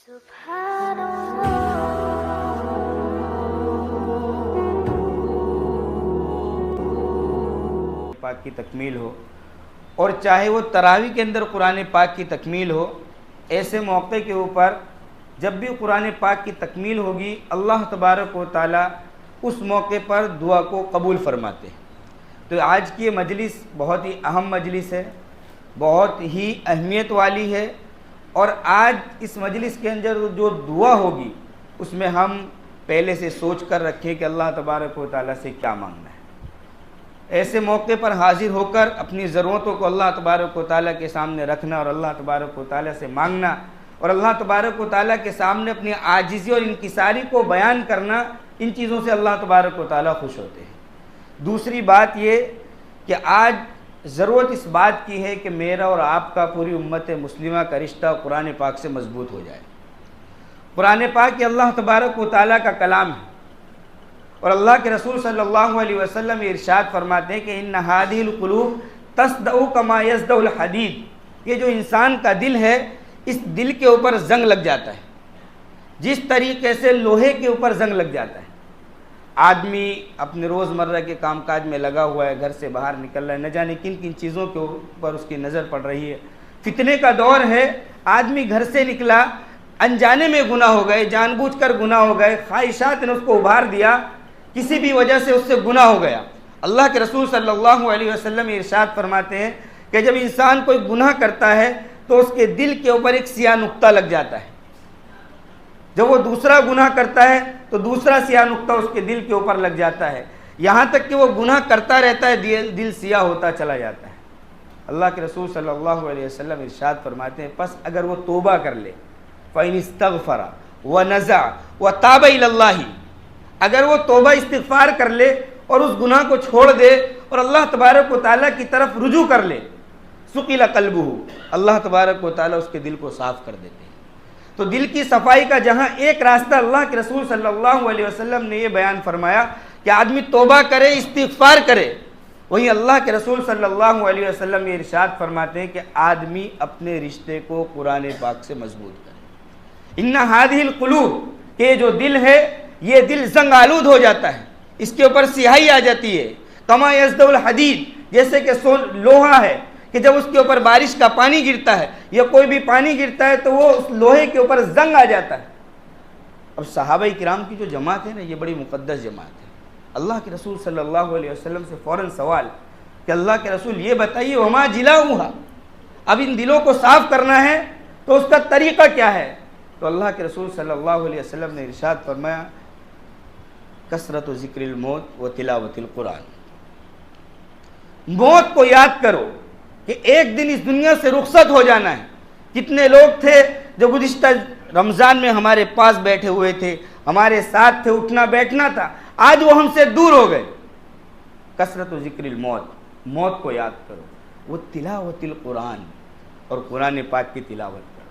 پاک کی تکمیل ہو اور چاہے وہ تراویح کے اندر قرآن پاک کی تکمیل ہو، ایسے موقع کے اوپر جب بھی قرآن پاک کی تکمیل ہوگی اللہ تبارک و تعالی اس موقع پر دعا کو قبول فرماتے ہیں۔ تو آج کی یہ مجلس بہت ہی اہم مجلس ہے، بہت ہی اہمیت والی ہے، اور آج اس مجلس کے اندر جو دعا ہوگی اس میں ہم پہلے سے سوچ کر رکھیں کہ اللہ تبارک و تعالیٰ سے کیا مانگنا ہے۔ ایسے موقع پر حاضر ہو کر اپنی ضرورتوں کو اللہ تبارک و تعالیٰ کے سامنے رکھنا اور اللہ تبارک و تعالیٰ سے مانگنا اور اللہ تبارک و تعالیٰ کے سامنے اپنی عاجزی اور انکساری کو بیان کرنا، ان چیزوں سے اللہ تبارک و تعالیٰ خوش ہوتے ہیں۔ دوسری بات یہ کہ آج ضرورت اس بات کی ہے کہ میرا اور آپ کا پوری امت مسلمہ کا رشتہ قرآن پاک سے مضبوط ہو جائے۔ قرآن پاک یہ اللہ تبارک و تعالیٰ کا کلام ہے، اور اللہ کے رسول صلی اللہ علیہ وسلم یہ ارشاد فرماتے ہیں کہ ان هذه القلوب تصدع كما يصدع الحديد، یہ جو انسان کا دل ہے اس دل کے اوپر زنگ لگ جاتا ہے، جس طریقے سے لوہے کے اوپر زنگ لگ جاتا ہے۔ آدمی اپنے روزمرہ کے کام کاج میں لگا ہوا ہے، گھر سے باہر نکل رہا ہے، نہ جانے کن کن چیزوں کے اوپر اس کی نظر پڑ رہی ہے۔ فتنے کا دور ہے، آدمی گھر سے نکلا، انجانے میں گناہ ہو گئے، جان بوجھ کر گناہ ہو گئے، خواہشات نے اس کو ابھار دیا، کسی بھی وجہ سے اس سے گناہ ہو گیا۔ اللہ کے رسول صلی اللہ علیہ وسلم ارشاد فرماتے ہیں کہ جب انسان کوئی گناہ کرتا ہے تو اس کے دل کے اوپر ایک سیاہ نقطہ لگ جاتا ہے، جب وہ دوسرا گناہ کرتا ہے تو دوسرا سیاہ نقطہ اس کے دل کے اوپر لگ جاتا ہے، یہاں تک کہ وہ گناہ کرتا رہتا ہے، دل سیاہ ہوتا چلا جاتا ہے۔ اللہ کے رسول صلی اللہ علیہ وسلم ارشاد فرماتے ہیں پس اگر وہ توبہ کر لے، فَإِنِ اسْتَغْفَرَ وَنَزَعَ وَتَابَ إِلَى اللَّهِ، اگر وہ توبہ استغفار کر لے اور اس گناہ کو چھوڑ دے اور اللہ تبارک و تعالیٰ کی طرف رجوع کر لے، سُقِلَ قَلْبُهُ، اللہ تبارک و تعالیٰ اس کے دل کو صاف کر دیتے ہیں۔ تو دل کی صفائی کا جہاں ایک راستہ اللہ کے رسول صلی اللہ علیہ وسلم نے یہ بیان فرمایا کہ آدمی توبہ کرے، استغفار کرے، وہیں اللہ کے رسول صلی اللہ علیہ وسلم یہ ارشاد فرماتے ہیں کہ آدمی اپنے رشتے کو قرآن پاک سے مضبوط کرے۔ ان هذه القلوب، یہ جو دل ہے یہ دل زنگ آلود ہو جاتا ہے، اس کے اوپر سیاہی آ جاتی ہے، کما یصدع الحدید، جیسے کہ لوہا ہے کہ جب اس کے اوپر بارش کا پانی گرتا ہے یا کوئی بھی پانی گرتا ہے تو وہ اس لوہے کے اوپر زنگ آ جاتا ہے۔ اب صحابہ کرام کی جو جماعت ہے نا، یہ بڑی مقدس جماعت ہے۔ اللہ کے رسول صلی اللہ علیہ وسلم سے فوراً سوال کہ اللہ کے رسول یہ بتائیے وما جلاؤھا، اب ان دلوں کو صاف کرنا ہے تو اس کا طریقہ کیا ہے؟ تو اللہ کے رسول صلی اللہ علیہ وسلم نے ارشاد فرمایا کثرت ذکر الموت و تلاوت القرآن، موت کو یاد کرو کہ ایک دن اس دنیا سے رخصت ہو جانا ہے۔ کتنے لوگ تھے جو گزشتہ رمضان میں ہمارے پاس بیٹھے ہوئے تھے، ہمارے ساتھ تھے، اٹھنا بیٹھنا تھا، آج وہ ہم سے دور ہو گئے۔ کثرت ذکر الموت، موت کو یاد کرو، وہ تلاوت القرآن، اور قرآن پاک کی تلاوت کرو۔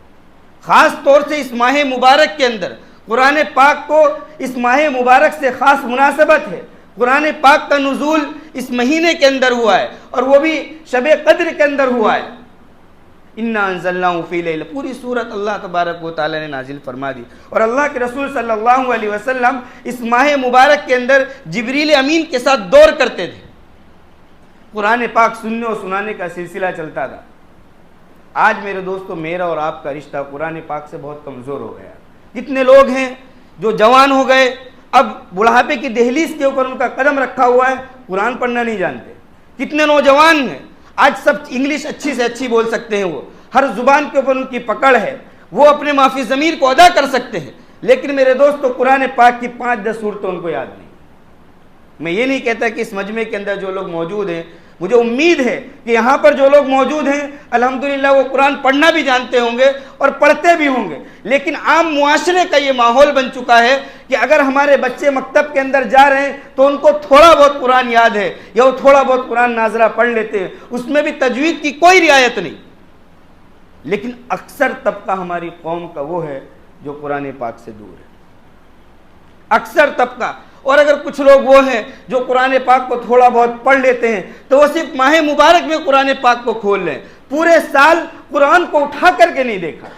خاص طور سے اس ماہ مبارک کے اندر قرآن پاک کو، اس ماہ مبارک سے خاص مناسبت ہے۔ قرآن پاک کا نزول اس مہینے کے اندر ہوا ہے، اور وہ بھی شب قدر کے اندر ہوا ہے۔ انا انزلناہ فی لیلۃ، پوری سورت اللہ تبارک و تعالی نے نازل فرما دی، اور اللہ کے رسول صلی اللہ علیہ وسلم اس ماہ مبارک کے اندر جبریل امین کے ساتھ دور کرتے تھے، قرآن پاک سننے اور سنانے کا سلسلہ چلتا تھا۔ آج میرے دوستو میرا اور آپ کا رشتہ قرآن پاک سے بہت کمزور ہو گیا۔ کتنے لوگ ہیں جو جوان ہو گئے، اب بڑھاپے کی دہلیز کے اوپر ان کا قدم رکھا ہوا ہے، قرآن پڑھنا نہیں جانتے۔ کتنے نوجوان ہیں آج سب انگلش اچھی سے اچھی بول سکتے ہیں، وہ ہر زبان کے اوپر ان کی پکڑ ہے، وہ اپنے معافی ضمیر کو ادا کر سکتے ہیں، لیکن میرے دوستو قرآن پاک کی 5-10 صورتیں ان کو یاد نہیں۔ میں یہ نہیں کہتا کہ اس مجمع کے اندر جو لوگ موجود ہیں، مجھے امید ہے کہ یہاں پر جو لوگ موجود ہیں الحمدللہ وہ قرآن پڑھنا بھی جانتے ہوں گے اور پڑھتے بھی ہوں گے، لیکن عام معاشرے کا یہ ماحول بن چکا ہے کہ اگر ہمارے بچے مکتب کے اندر جا رہے ہیں تو ان کو تھوڑا بہت قرآن یاد ہے یا وہ تھوڑا بہت قرآن ناظرہ پڑھ لیتے ہیں، اس میں بھی تجوید کی کوئی رعایت نہیں۔ لیکن اکثر طبقہ ہماری قوم کا وہ ہے جو قرآن پاک سے دور ہے، اکثر طبقہ۔ اور اگر کچھ لوگ وہ ہیں جو قرآن پاک کو تھوڑا بہت پڑھ لیتے ہیں تو وہ صرف ماہ مبارک میں قرآن پاک کو کھول لیں، پورے سال قرآن کو اٹھا کر کے نہیں دیکھا۔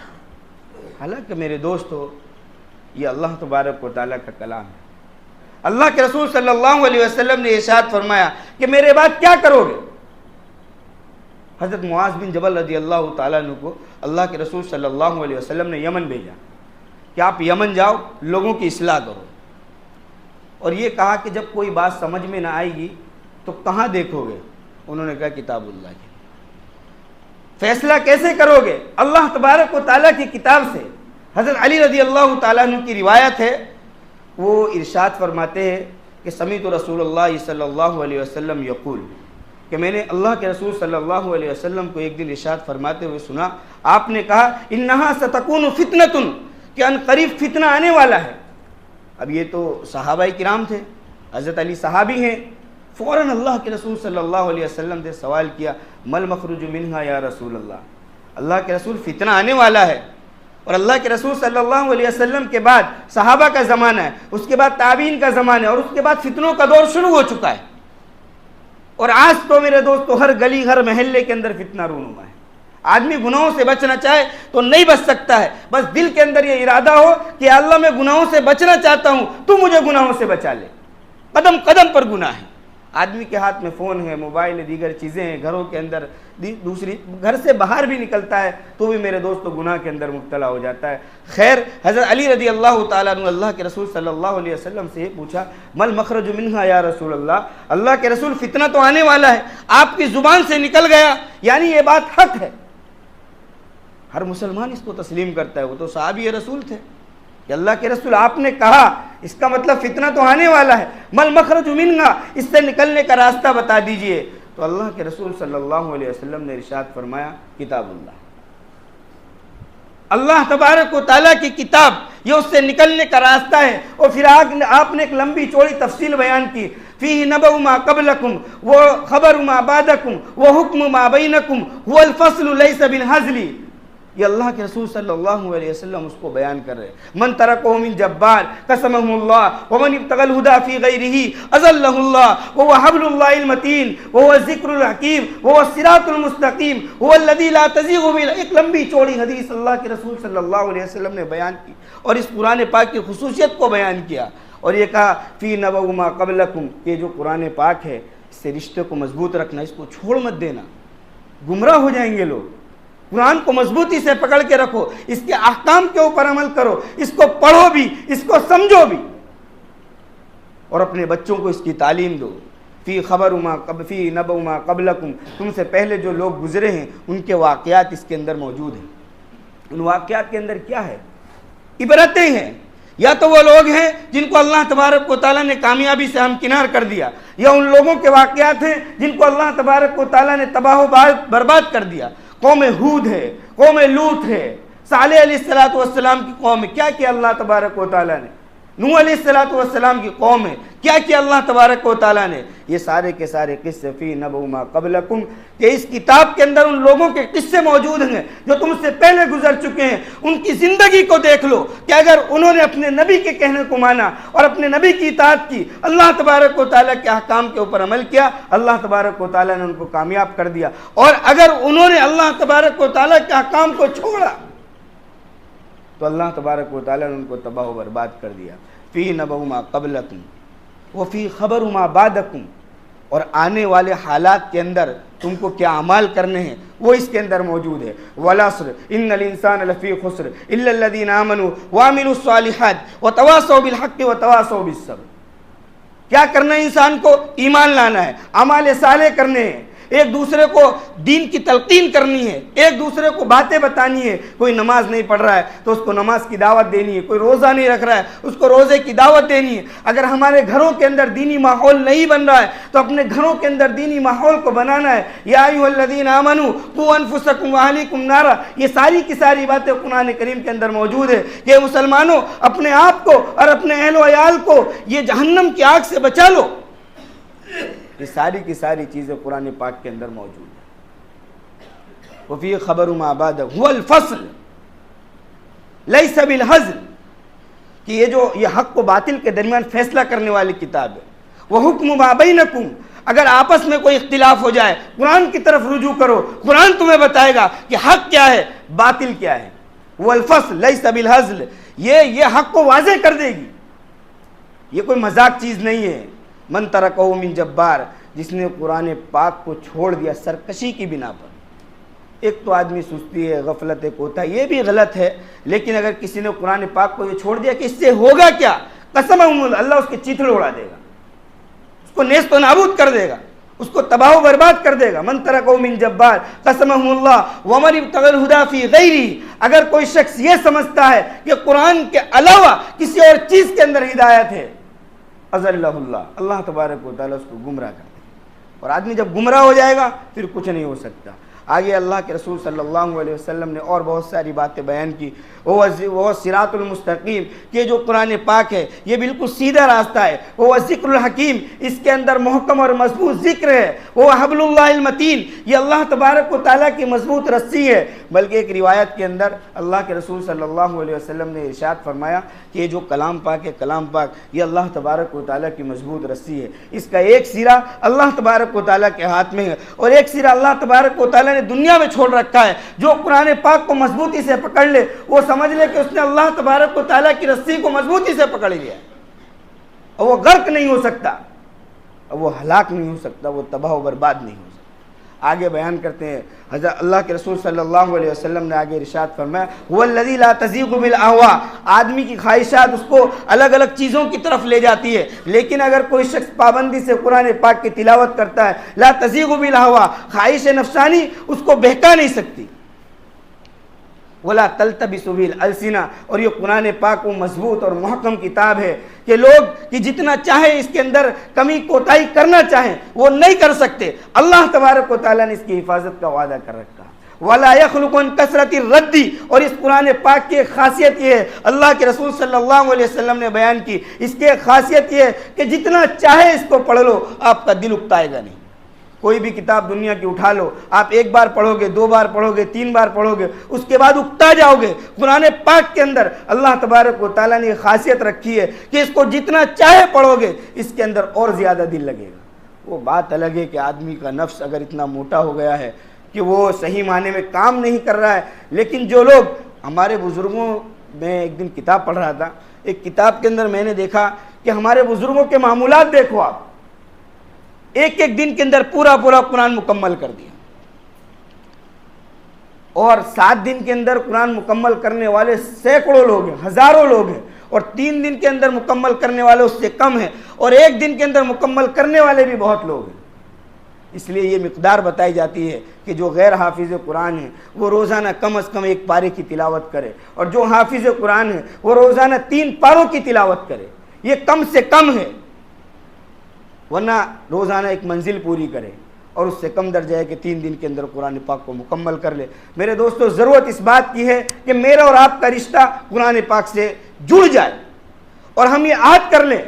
حالانکہ میرے دوستو یہ اللہ تبارک و تعالیٰ کا کلام ہے۔ اللہ کے رسول صلی اللہ علیہ وسلم نے ارشاد فرمایا کہ میرے بعد کیا کرو گے؟ حضرت معاذ بن جبل رضی اللہ تعالیٰ عنہ کو اللہ کے رسول صلی اللہ علیہ وسلم نے یمن بھیجا کہ آپ یمن جاؤ، لوگوں کی اصلاح کرو، اور یہ کہا کہ جب کوئی بات سمجھ میں نہ آئے گی تو کہاں دیکھو گے؟ انہوں نے کہا کتاب اللہ کی۔ فیصلہ کیسے کرو گے؟ اللہ تبارک و تعالیٰ کی کتاب سے۔ حضرت علی رضی اللہ تعالیٰ عنہ کی روایت ہے، وہ ارشاد فرماتے ہیں کہ سمیعت رسول اللہ صلی اللہ علیہ وسلم یقول، کہ میں نے اللہ کے رسول صلی اللہ علیہ وسلم کو ایک دن ارشاد فرماتے ہوئے سنا، آپ نے کہا انہا ستکون فتنۃ، کہ ان قریب فتنہ آنے والا ہے۔ اب یہ تو صحابہ کرام تھے، حضرت علی صحابی ہیں، فوراً اللہ کے رسول صلی اللہ علیہ وسلم سے سوال کیا مل مخرج منہا یا رسول اللہ کے رسول فتنہ آنے والا ہے، اور اللہ کے رسول صلی اللہ علیہ وسلم کے بعد صحابہ کا زمانہ ہے، اس کے بعد تابعین کا زمانہ ہے، اور اس کے بعد فتنوں کا دور شروع ہو چکا ہے، اور آج تو میرے دوستو ہر گلی ہر محلے کے اندر فتنہ رونما ہے۔ آدمی گناہوں سے بچنا چاہے تو نہیں بچ سکتا ہے، بس دل کے اندر یہ ارادہ ہو کہ اللہ میں گناہوں سے بچنا چاہتا ہوں، تو مجھے گناہوں سے بچا لے۔ قدم قدم پر گناہ ہے، آدمی کے ہاتھ میں فون ہے، موبائل ہے، دیگر چیزیں ہیں، گھروں کے اندر دوسری، گھر سے باہر بھی نکلتا ہے تو بھی میرے دوستو گناہ کے اندر مبتلا ہو جاتا ہے۔ خیر، حضرت علی رضی اللہ تعالیٰ عنہ اللہ کے رسول صلی اللہ علیہ وسلم سے پوچھا مل مخرج منہا یا رسول اللہ کے رسول فتنہ تو آنے والا ہے، آپ کی زبان سے نکل گیا، یعنی یہ بات حق ہے۔ ہر مسلمان اس کو تسلیم کرتا ہے، وہ تو صحابی رسول تھے کہ اللہ کے رسول آپ نے کہا، اس کا مطلب فتنہ تو آنے والا ہے، مل مخرج منہا، اس سے نکلنے کا راستہ بتا دیجئے۔ تو اللہ کے رسول صلی اللہ علیہ وسلم نے ارشاد فرمایا کتاب اللہ، اللہ تبارک و تعالیٰ کی کتاب، یہ اس سے نکلنے کا راستہ ہے۔ اور پھر آپ نے ایک لمبی چوڑی تفصیل بیان کی، فیہ نبأ ما قبلکم وخبر ما بعدکم وحکم ما بینکم هو الفصل لیس بالہزل۔ یہ اللہ کے رسول صلی اللہ علیہ وسلم اس کو بیان کر رہے ہیں، من ترکہ من جبار قسمہ اللہ ومن ابتغى الہدى فی غیرہ اضلہ اللہ وهو حبل اللہ المتین وهو الذکر الحکیم وهو الصراط المستقیم وهو الذی لا تزیغ به۔ ایک لمبی چوڑی حدیث اللہ کے رسول صلی اللہ علیہ وسلم نے بیان کی اور اس قرآن پاک کی خصوصیت کو بیان کیا، اور یہ کہا فی نبأ ما قبلکم، کہ جو قرآن پاک ہے اس سے رشتے کو مضبوط رکھنا، اس کو چھوڑ مت دینا، گمراہ ہو جائیں گے لوگ۔ قرآن کو مضبوطی سے پکڑ کے رکھو، اس کے احکام کے اوپر عمل کرو، اس کو پڑھو بھی، اس کو سمجھو بھی، اور اپنے بچوں کو اس کی تعلیم دو۔ فی نبأ ما قبلکم، تم سے پہلے جو لوگ گزرے ہیں ان کے واقعات اس کے اندر موجود ہیں۔ ان واقعات کے اندر کیا ہے؟ عبرتیں ہیں۔ یا تو وہ لوگ ہیں جن کو اللہ تبارک و تعالیٰ نے کامیابی سے ہمکنار کر دیا، یا ان لوگوں کے واقعات ہیں جن کو اللہ تبارک و تعالیٰ نے تباہ و برباد کر دیا۔ قوم ہود ہے، قوم لوط ہے، صالح علیہ السلام کی قوم ہے، کیا کیا اللہ تبارک و تعالیٰ نے؟ نوح علیہ السلام کی قوم ہے، کیا کیا اللہ تبارک و تعالیٰ نے؟ یہ سارے کے سارے قصے فی نبأ ما قبلکم، کہ اس کتاب کے اندر ان لوگوں کے قصے موجود ہیں جو تم سے پہلے گزر چکے ہیں۔ ان کی زندگی کو دیکھ لو کہ اگر انہوں نے اپنے نبی کے کہنے کو مانا اور اپنے نبی کی اطاعت کی، اللہ تبارک و تعالیٰ کے احکام کے اوپر عمل کیا، اللہ تبارک و تعالیٰ نے ان کو کامیاب کر دیا، اور اگر انہوں نے اللہ تبارک و تعالیٰ کے احکام کو چھوڑا تو اللہ تبارک و تعالیٰ نے ان کو تباہ و برباد کر دیا۔ فی نبأ ما قبلکم وفی خبر ما بعدکم، اور آنے والے حالات کے اندر تم کو کیا اعمال کرنے ہیں وہ اس کے اندر موجود ہے۔ والعصر ان الانسان لفی خسر الا الذین آمنوا وعملوا الصالحات وتواصوا بالحق وتواصوا بالصبر۔ کیا کرنا ہے انسان کو؟ ایمان لانا ہے، اعمال صالح کرنے ہیں، ایک دوسرے کو دین کی تلقین کرنی ہے، ایک دوسرے کو باتیں بتانی ہے۔ کوئی نماز نہیں پڑھ رہا ہے تو اس کو نماز کی دعوت دینی ہے، کوئی روزہ نہیں رکھ رہا ہے اس کو روزے کی دعوت دینی ہے۔ اگر ہمارے گھروں کے اندر دینی ماحول نہیں بن رہا ہے تو اپنے گھروں کے اندر دینی ماحول کو بنانا ہے۔ یا ایھا الذین آمنوا قوا انفسکم واہلیکم نارا، یہ ساری کی ساری باتیں قرآن کریم کے اندر موجود ہے کہ مسلمانوں اپنے آپ کو اور اپنے اہل و عیال کو یہ جہنم کی آگ سے بچا لو۔ یہ ساری کی ساری چیزیں قرآن پاک کے اندر موجود ہیں۔ وفی خبر ما بعد هو الفصل لیس بالہزل، کہ یہ حق و باطل کے درمیان فیصلہ کرنے والی کتاب ہے۔ وحکم ما بینکم، اگر آپس میں کوئی اختلاف ہو جائے قرآن کی طرف رجوع کرو، قرآن تمہیں بتائے گا کہ حق کیا ہے باطل کیا ہے۔ والفصل لیس بالہزل، یہ حق کو واضح کر دے گی، یہ کوئی مذاق چیز نہیں ہے۔ من ترکہ من جبار، جس نے قرآن پاک کو چھوڑ دیا سرکشی کی بنا پر۔ ایک تو آدمی سستی ہے، غفلت ہے، کوتاہی، یہ بھی غلط ہے، لیکن اگر کسی نے قرآن پاک کو یہ چھوڑ دیا کہ اس سے ہوگا کیا، قسمہم اللہ اس کے چیتھڑے اڑا دے گا، اس کو نیست و نابود کر دے گا، اس کو تباہ و برباد کر دے گا۔ من ترکہ من جبار قسمہم اللہ ومن ابتغى الہدی فی غیرہ، اگر کوئی شخص یہ سمجھتا ہے کہ قرآن کے علاوہ کسی اور چیز کے اندر ہدایت ہے، اضلہ اللہ، اللہ تبارک و تعالیٰ اس کو گمراہ کر دے گا، اور آدمی جب گمراہ ہو جائے گا پھر کچھ نہیں ہو سکتا۔ آگے اللہ کے رسول صلی اللہ علیہ وسلم نے اور بہت ساری باتیں بیان کی، وہ صراط المستقیم، کہ جو قرآن پاک ہے یہ بالکل سیدھا راستہ ہے، وہ ذکر الحکیم، اس کے اندر محکم اور مضبوط ذکر ہے، وہ حبل اللہ المتین، یہ اللہ تبارک و تعالیٰ کی مضبوط رسی ہے۔ بلکہ ایک روایت کے اندر اللہ کے رسول صلی اللہ علیہ وسلم نے ارشاد فرمایا کہ یہ جو کلام پاک ہے، کلام پاک یہ اللہ تبارک و تعالیٰ کی مضبوط رسی ہے، اس کا ایک سرا اللہ تبارک و تعالیٰ کے ہاتھ میں ہے، اور ایک سرا اللہ تبارک و تعالیٰ نے دنیا میں چھوڑ رکھا ہے۔ جو قرآن پاک کو مضبوطی سے پکڑ لے وہ سمجھ لے کہ اس نے اللہ تبارک و تعالیٰ کی رسی کو مضبوطی سے پکڑ لیا، اور وہ غرق نہیں ہو سکتا، اور وہ ہلاک نہیں ہو سکتا، وہ تباہ و برباد نہیں ہو سکتا۔ آگے بیان کرتے ہیں حضرت اللہ کے رسول صلی اللہ علیہ وسلم نے آگے ارشاد فرمایا هو الذی لا تزیغ بالاہواء، آدمی کی خواہشات اس کو الگ الگ چیزوں کی طرف لے جاتی ہے، لیکن اگر کوئی شخص پابندی سے قرآن پاک کی تلاوت کرتا ہے، لا تزیغ بالاہواء، خواہش نفسانی اس کو بہکا نہیں سکتی، ولا تلتبس بالالسنہ، اور یہ قرآن پاک وہ مضبوط اور محکم کتاب ہے کہ لوگ کہ جتنا چاہیں اس کے اندر کمی کوتاہی کرنا چاہیں وہ نہیں کر سکتے، اللہ تبارک و تعالیٰ نے اس کی حفاظت کا وعدہ کر رکھا۔ ولا يخلق عن کثرت الرد، اور اس قرآن پاک کی ایک خاصیت یہ ہے، اللہ کے رسول صلی اللہ علیہ وسلم نے بیان کی، اس کی ایک خاصیت یہ ہے کہ جتنا چاہے اس کو پڑھ لو آپ کا دل اکتائے گا نہیں۔ کوئی بھی کتاب دنیا کی اٹھا لو، آپ ایک بار پڑھو گے، دو بار پڑھو گے، تین بار پڑھو گے، اس کے بعد اکتا جاؤ گے۔ قرآن پاک کے اندر اللہ تبارک و تعالیٰ نے یہ خاصیت رکھی ہے کہ اس کو جتنا چاہے پڑھو گے اس کے اندر اور زیادہ دل لگے گا۔ وہ بات الگ ہے کہ آدمی کا نفس اگر اتنا موٹا ہو گیا ہے کہ وہ صحیح معنی میں کام نہیں کر رہا ہے، لیکن جو لوگ ہمارے بزرگوں، میں ایک دن کتاب پڑھ رہا تھا، ایک کتاب کے اندر میں نے دیکھا کہ ہمارے بزرگوں کے معمولات دیکھو آپ، ایک ایک دن کے اندر پورا قرآن مکمل کر دیا، اور 7 دن کے اندر قرآن مکمل کرنے والے سینکڑوں لوگ ہیں، ہزاروں لوگ ہیں، اور 3 دن کے اندر مکمل کرنے والے اس سے کم ہیں، اور 1 دن کے اندر مکمل کرنے والے بھی بہت لوگ ہیں۔ اس لیے یہ مقدار بتائی جاتی ہے کہ جو غیر حافظ قرآن ہے وہ روزانہ کم از کم 1 پارے کی تلاوت کرے، اور جو حافظ قرآن ہے وہ روزانہ 3 پاروں کی تلاوت کرے، یہ کم سے کم ہے، ورنہ روزانہ 1 منزل پوری کرے، اور اس سے کم درجہ ہے کہ 3 دن کے اندر قرآن پاک کو مکمل کر لے۔ میرے دوستو، ضرورت اس بات کی ہے کہ میرا اور آپ کا رشتہ قرآن پاک سے جڑ جائے، اور ہم یہ عہد کر لیں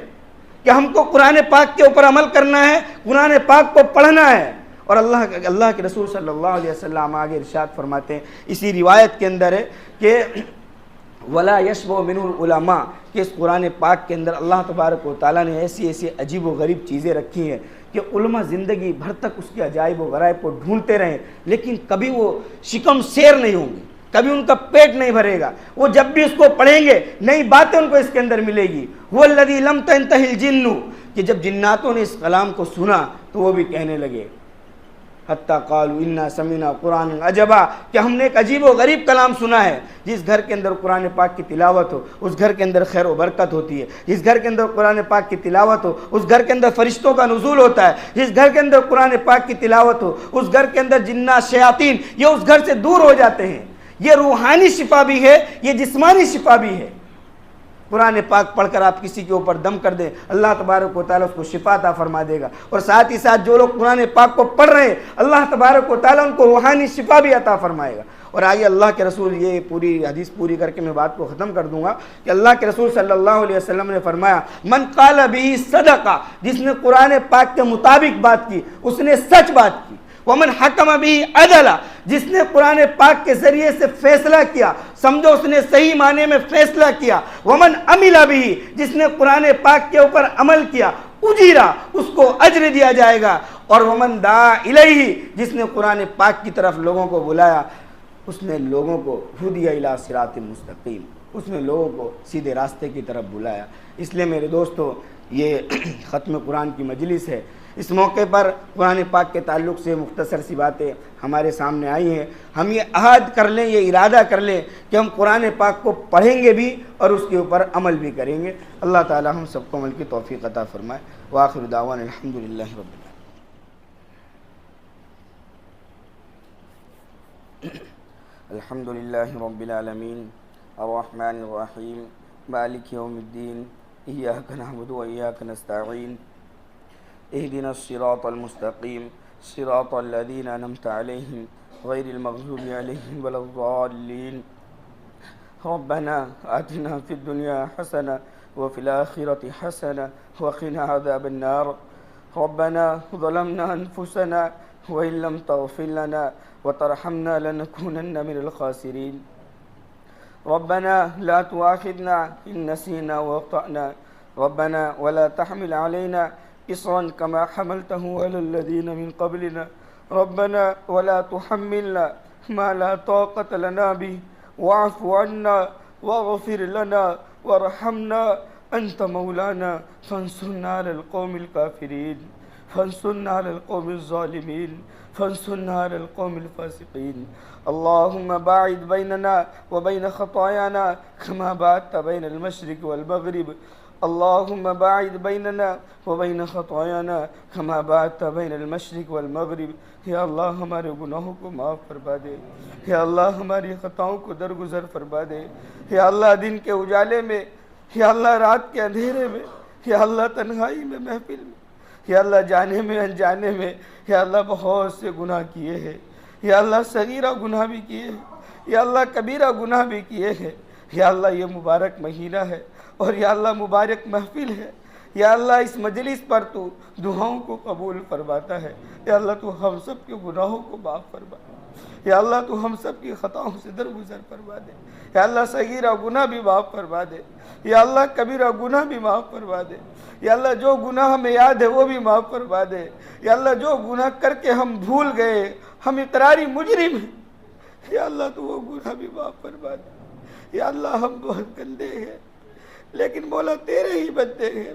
کہ ہم کو قرآن پاک کے اوپر عمل کرنا ہے، قرآن پاک کو پڑھنا ہے۔ اور اللہ کے رسول صلی اللہ علیہ وسلم آگے ارشاد فرماتے ہیں، اسی روایت کے اندر ہے کہ ولا یشبع منہ العلماء، کہ اس قرآن پاک کے اندر اللہ تبارک و تعالیٰ نے ایسی عجیب و غریب چیزیں رکھی ہیں کہ علماء زندگی بھر تک اس کے عجائب و غرائب کو ڈھونڈتے رہیں، لیکن کبھی وہ شکم سیر نہیں ہوں گے، کبھی ان کا پیٹ نہیں بھرے گا۔ وہ جب بھی اس کو پڑھیں گے نئی باتیں ان کو اس کے اندر ملے گی۔ وہ الذی لم تنتہی الجن، کہ جب جناتوں نے اس کلام کو سنا تو وہ بھی کہنے لگے، حتیٰ قالوا انا سمعنا قرآن عجبا، کہ ہم نے ایک عجیب و غریب کلام سنا ہے۔ جس گھر کے اندر قرآن پاک کی تلاوت ہو اس گھر کے اندر خیر و برکت ہوتی ہے، جس گھر کے اندر قرآن پاک کی تلاوت ہو اس گھر کے اندر فرشتوں کا نزول ہوتا ہے، جس گھر کے اندر قرآن پاک کی تلاوت ہو اس گھر کے اندر جنات شیاطین یہ اس گھر سے دور ہو جاتے ہیں۔ یہ روحانی شفا بھی ہے، یہ جسمانی شفا بھی ہے۔ قرآن پاک پڑھ کر آپ کسی کے اوپر دم کر دیں، اللہ تبارک و تعالیٰ اس کو شفا عطا فرما دے گا، اور ساتھ ہی ساتھ جو لوگ قرآن پاک کو پڑھ رہے ہیں اللہ تبارک و تعالیٰ ان کو روحانی شفا بھی عطا فرمائے گا۔ اور آئیے اللہ کے رسول، یہ پوری حدیث پوری کر کے میں بات کو ختم کر دوں گا کہ اللہ کے رسول صلی اللہ علیہ وسلم نے فرمایا، من قال بہ صدقہ، جس نے قرآن پاک کے مطابق بات کی اس نے سچ بات کی، ومن حکم بہ عدل، جس نے قرآن پاک کے ذریعے سے فیصلہ کیا، سمجھو اس نے صحیح معنی میں فیصلہ کیا، ومن عمل بہ، جس نے قرآن پاک کے اوپر عمل کیا، اجیرا، اس کو اجر دیا جائے گا، اور ومن دعا الیہ، جس نے قرآن پاک کی طرف لوگوں کو بلایا، اس نے لوگوں کو ہدی الی صراط مستقیم، اس نے لوگوں کو سیدھے راستے کی طرف بلایا۔ اس لیے میرے دوستو یہ ختم قرآن کی مجلس ہے، اس موقع پر قرآن پاک کے تعلق سے مختصر سی باتیں ہمارے سامنے آئی ہیں۔ ہم یہ عہد کر لیں، یہ ارادہ کر لیں کہ ہم قرآن پاک کو پڑھیں گے بھی اور اس کے اوپر عمل بھی کریں گے۔ اللہ تعالی ہم سب کو عمل کی توفیق عطا فرمائے۔ وآخر دعوانا الحمدللہ رب العالمین۔ الحمد للہ رب العالمین الرحمن الرحیم مالک یوم الدین ایاک نعبد و ایاک نستعین اہدنا الصراط المستقیم صراط الذین انعمت علیہم غیر المغضوب علیہم ولا الضالین۔ ربنا آتنا فی الدنیا حسنہ وفی الآخرۃ حسنہ وقنا عذاب النار۔ ربنا ظلمنا انفسنا وإن لم تغفر لنا وترحمنا لنكونن من الخاسرين۔ ربنا لا تؤاخذنا إن نسينا وأخطأنا، ربنا ولا تحمل علينا إصرا كما حملته على الذين من قبلنا، ربنا ولا تحملنا ما لا طاقة لنا به واعف عنا واغفر لنا وارحمنا أنت مولانا فانصرنا على القوم الكافرين، فانصرنا على القوم الظالمين، فانصرنا على القوم الفاسقين۔ اللهم باعد بيننا وبين خطايانا كما باعدت بين المشرق والمغرب، اللهم باعد بيننا وبين خطايانا كما باعدت بين المشرق والمغرب۔ یا اللہ ہمارے گناہوں کو معاف فرما دے، یا اللہ ہماری خطاؤں کو درگزر فرما دے، یا اللہ دن کے اجالے میں، یا اللہ رات کے اندھیرے میں، یا اللہ تنہائی میں محفل میں، یا اللہ جانے میں انجانے میں، یا اللہ بہت سے گناہ کیے ہیں، یا اللہ صغیرہ گناہ بھی کیے ہیں، یا اللہ کبیرہ گناہ بھی کیے ہیں۔ یا اللہ یہ مبارک مہینہ ہے اور یا اللہ مبارک محفل ہے، یا اللہ اس مجلس پر تو دعاؤں کو قبول فرماتا ہے، یا اللہ تو ہم سب کے گناہوں کو معاف فرما دے، یا اللہ تو ہم سب کی خطاؤں سے درگزر فرما دے، یا اللہ صغیرہ گناہ بھی معاف فرما دے، یا اللہ کبیرہ گناہ بھی معاف فرما دے، یا اللہ جو گناہ ہمیں یاد ہے وہ بھی معاف فرما دے، یا اللہ جو گناہ کر کے ہم بھول گئے، ہم اقراری مجرم ہیں، یا اللہ تو وہ گناہ بھی معاف فرما دے۔ یا اللہ ہم بہت گندے ہیں لیکن مولا تیرے ہی بندے ہیں،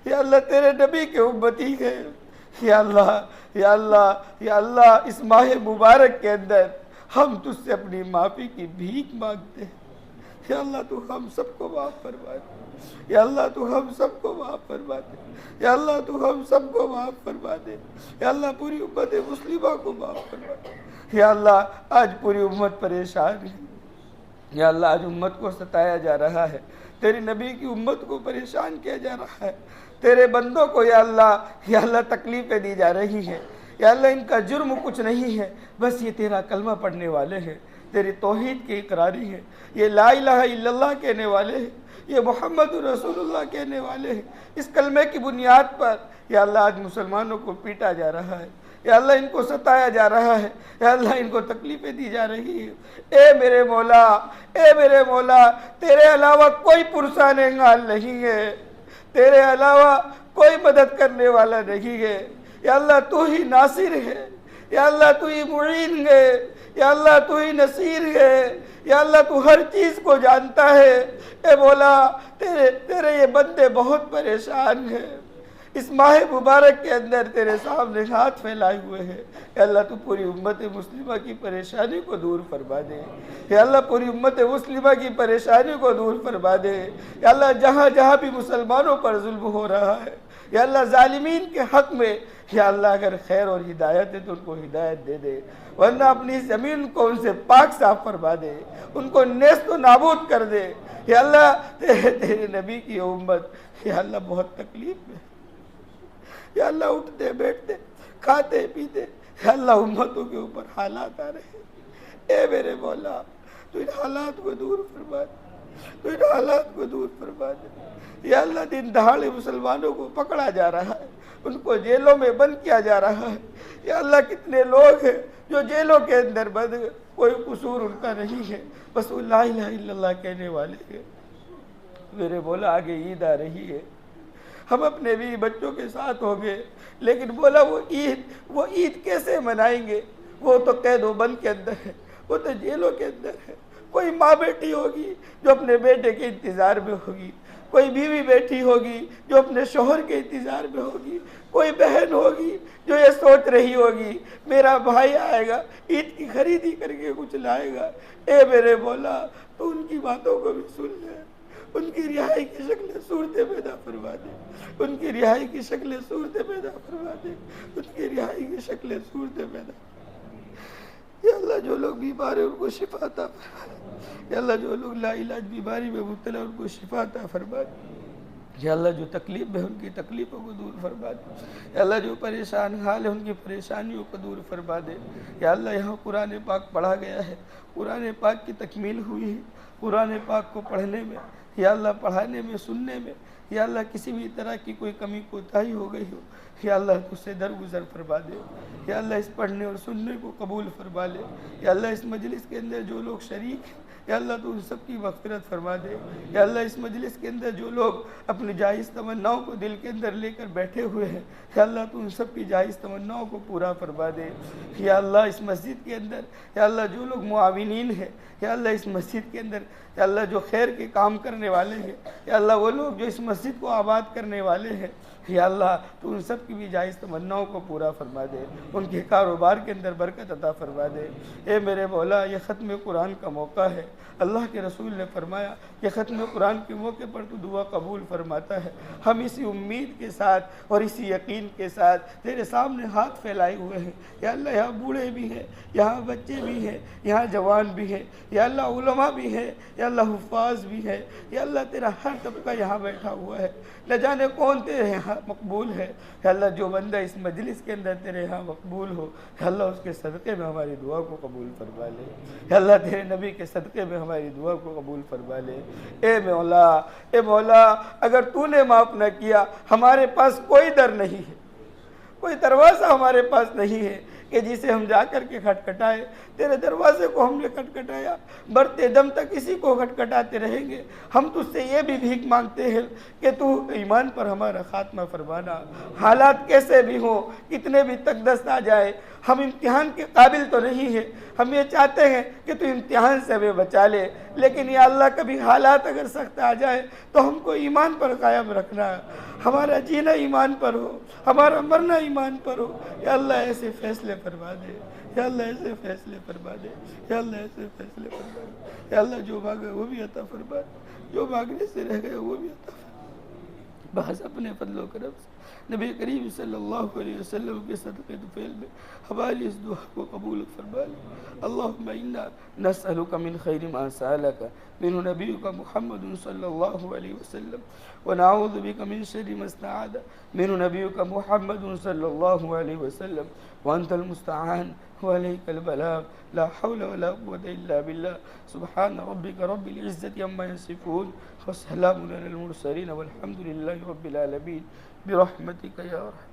یا اللہ تیرے نبی کے امتی ہیں، یا اللہ یا اللہ یا اللہ اس ماہ مبارک کے اندر ہم تجھ سے اپنی معافی کی بھیک مانگتے ہیں، یا اللہ تو ہم سب کو معاف فرما دے، یا اللہ تو ہم سب کو معاف فرما دے، یا اللہ تو ہم سب کو معاف فرما دے، یا اللہ پوری امت مسلمہ کو معاف فرما دے۔ یا اللہ آج پوری امت پریشان ہے، یا اللہ آج امت کو ستایا جا رہا ہے، تیری نبی کی امت کو پریشان کیا جا رہا ہے، تیرے بندوں کو یا اللہ تکلیفیں دی جا رہی ہیں، یا اللہ ان کا جرم کچھ نہیں ہے، بس یہ تیرا کلمہ پڑھنے والے ہیں، تیری توحید کی اقراری ہے، یہ لا الہ الا اللہ کہنے والے ہیں، یہ محمد رسول اللہ کہنے والے ہیں۔ اس کلمے کی بنیاد پر یا اللہ آج مسلمانوں کو پیٹا جا رہا ہے، یا اللہ ان کو ستایا جا رہا ہے، یا اللہ ان کو تکلیفیں دی جا رہی ہے۔ اے میرے مولا تیرے علاوہ کوئی پرسان انگال نہیں ہے، تیرے علاوہ کوئی مدد کرنے والا نہیں ہے، یا اللہ تو ہی ناصر ہے، یا اللہ تو ہی معین ہے، یا اللہ تو ہی نصیر ہے، یا اللہ تو ہر چیز کو جانتا ہے۔ اے مولا تیرے یہ بندے بہت پریشان ہیں، اس ماہ مبارک کے اندر تیرے سامنے ہاتھ پھیلائے ہوئے ہیں، یا اللہ تو پوری امت مسلمہ کی پریشانی کو دور فرما دے، یا اللہ پوری امت مسلمہ کی پریشانی کو دور فرما دے، یا اللہ جہاں جہاں بھی مسلمانوں پر ظلم ہو رہا ہے، یا اللہ ظالمین کے حق میں یا اللہ اگر خیر اور ہدایت ہے تو ان کو ہدایت دے دے، ورنہ اپنی زمین کو ان سے پاک صاف فرما دے، ان کو نیست و نابود کر دے۔ یا اللہ تیرے نبی کی امت یا اللہ بہت تکلیف میں، یا اللہ اٹھتے بیٹھتے کھاتے پیتے یا اللہ امتوں کے اوپر حالات آ رہے ہیں۔ اے میرے مولا تو ان حالات کو دور فرما دے، تو ان حالات کو دور فرما دے۔ یا اللہ دن دہاڑے مسلمانوں کو پکڑا جا رہا ہے، ان کو جیلوں میں بند کیا جا رہا ہے۔ یا اللہ کتنے لوگ ہیں جو جیلوں کے اندر بند، کوئی قصور ان کا نہیں ہے، بس وہ لا الہ الا اللہ کہنے والے ہیں۔ میرے مولا آگے عید آ رہی ہے، ہم اپنے بھی بچوں کے ساتھ ہوں گے، لیکن بولا وہ عید کیسے منائیں گے؟ وہ تو قید و بند کے اندر ہے، وہ تو جیلوں کے اندر ہے۔ کوئی ماں بیٹی ہوگی جو اپنے بیٹے کے انتظار میں ہوگی، کوئی بیوی بیٹھی ہوگی جو اپنے شوہر کے انتظار میں ہوگی، کوئی بہن ہوگی جو یہ سوچ رہی ہوگی میرا بھائی آئے گا عید کی خریدی کر کے کچھ لائے گا۔ اے میرے مولا تو ان کی باتوں کو بھی سن لے، ان کی رہائی کی شکلیں صورتیں پیدا فرما دے، ان کی رہائی کی شکلیں صورتیں پیدا فرما دے، ان کی رہائی کی شکلیں صورتیں پیدا۔ یا اللہ جو لوگ بیمار ہیں ان کو شفا عطا فرما دے، یا اللہ جو لوگ لا علاج بیماری میں مبتلا ان کو شفا عطا فرما دے، یا اللہ جو تکلیف میں ان کی تکلیفوں کو دور فرما دے، یا اللہ جو پریشان حال ہے ان کی پریشانیوں کو دور فرما دے۔ یا اللہ یہاں قرآن پاک پڑھا گیا ہے، قرآن پاک کی تکمیل ہوئی ہے، قرآن پاک کو پڑھنے میں، یا اللہ پڑھانے میں، سننے میں، یا اللہ کسی بھی طرح کی کوئی کمی کوتاہی ہو گئی ہو، یا اللہ تو اس سے درگزر فرما دے، یا اللہ اس پڑھنے اور سننے کو قبول فرما لے۔ یا اللہ اس مجلس کے اندر جو لوگ شریک ہیں یا اللہ تو ان سب کی مغفرت فرما دے۔ یا اللہ اس مجلس کے اندر جو لوگ اپنی جائز تمناؤں کو دل کے اندر لے کر بیٹھے ہوئے ہیں یا اللہ تو ان سب کی جائز تمناؤں کو پورا فرما دے۔ یا اللہ اس مسجد کے اندر یا اللہ جو لوگ معاونین ہیں یا اللہ اس مسجد کے اندر یا اللہ جو خیر کے کام کرنے والے ہیں یا اللہ وہ لوگ جو اس مسجد کو آباد کرنے والے ہیں یا اللہ تو ان سب کی بھی جائز تمناؤں کو پورا فرما دے، ان کے کاروبار کے اندر برکت عطا فرما دے۔ اے میرے مولا یہ ختم قرآن کا موقع ہے، اللہ کے رسول نے فرمایا کہ ختم قرآن کے موقع پر تو دعا قبول فرماتا ہے۔ ہم اسی امید کے ساتھ اور اسی یقین کے ساتھ تیرے سامنے ہاتھ پھیلائے ہوئے ہیں یا اللہ یہاں بوڑھے بھی ہیں، یہاں بچے بھی ہیں، یہاں جوان بھی ہیں، یا اللہ علماء بھی ہیں، یا اللہ حفاظ بھی ہیں، یا اللہ تیرا ہر طبقہ یہاں بیٹھا ہوا ہے، نہ جانے کون تیرے یہاں مقبول ہے۔ یا اللہ جو بندہ اس مجلس کے اندر تیرے یہاں مقبول ہو یا اللہ اس کے صدقے میں ہماری دعا کو قبول فرما لے، یا اللہ تیرے نبی کے صدقے میں ہماری دعا کو قبول فرما لے۔ اے مولا اگر تو نے معاف نہ کیا ہمارے پاس کوئی در نہیں ہے، کوئی دروازہ ہمارے پاس نہیں ہے کہ جسے ہم جا کر کے کھٹکھٹائے۔ تیرے دروازے کو ہم نے کھٹکھٹایا، مرتے دم تک اسی کو کھٹکھٹاتے رہیں گے۔ ہم تجھ سے یہ بھی بھیک مانگتے ہیں کہ تو ایمان پر ہمارا خاتمہ فرمانا، حالات کیسے بھی ہوں، کتنے بھی تک دست آ جائے، ہم امتحان کے قابل تو نہیں ہیں، ہم یہ چاہتے ہیں کہ تو امتحان سے ہمیں بچا لے، لیکن یا اللہ کبھی حالات اگر سخت آ جائے تو ہم کو ایمان پر قائم رکھنا، ہمارا جینا ایمان پر ہو، ہمارا مرنا ایمان پر ہو۔ یا اللہ ایسے فیصلے فرما دے، یا اللہ ایسے فیصلے فرما دے، یا اللہ ایسے فیصلے فرما دے۔ یا اللہ جو مانگے وہ بھی عطا فرما دے، جو مانگنے سے رہ گئے وہ بھی عطا فرما دے۔ بحث اپنے فضل و کرم سے نبی کریم صلی اللہ علیہ وسلم کے صدقے طفیل میں ہماری اس دعا کو قبول فرما لے۔ اللہم انا نسألک من خیر ما سألک منہ نبیک محمد صلی اللہ علیہ وسلم ونعوذ بک من شر ما استعاذ منہ نبیک محمد صلی اللہ علیہ وسلم وانت المستعان وعلیک البلاغ لا حول ولا قوة الا باللہ سبحان ربک رب العزة عما یصفون وسلام علی المرسلین والحمد للہ رب العالمین برحمتک یا رحمن۔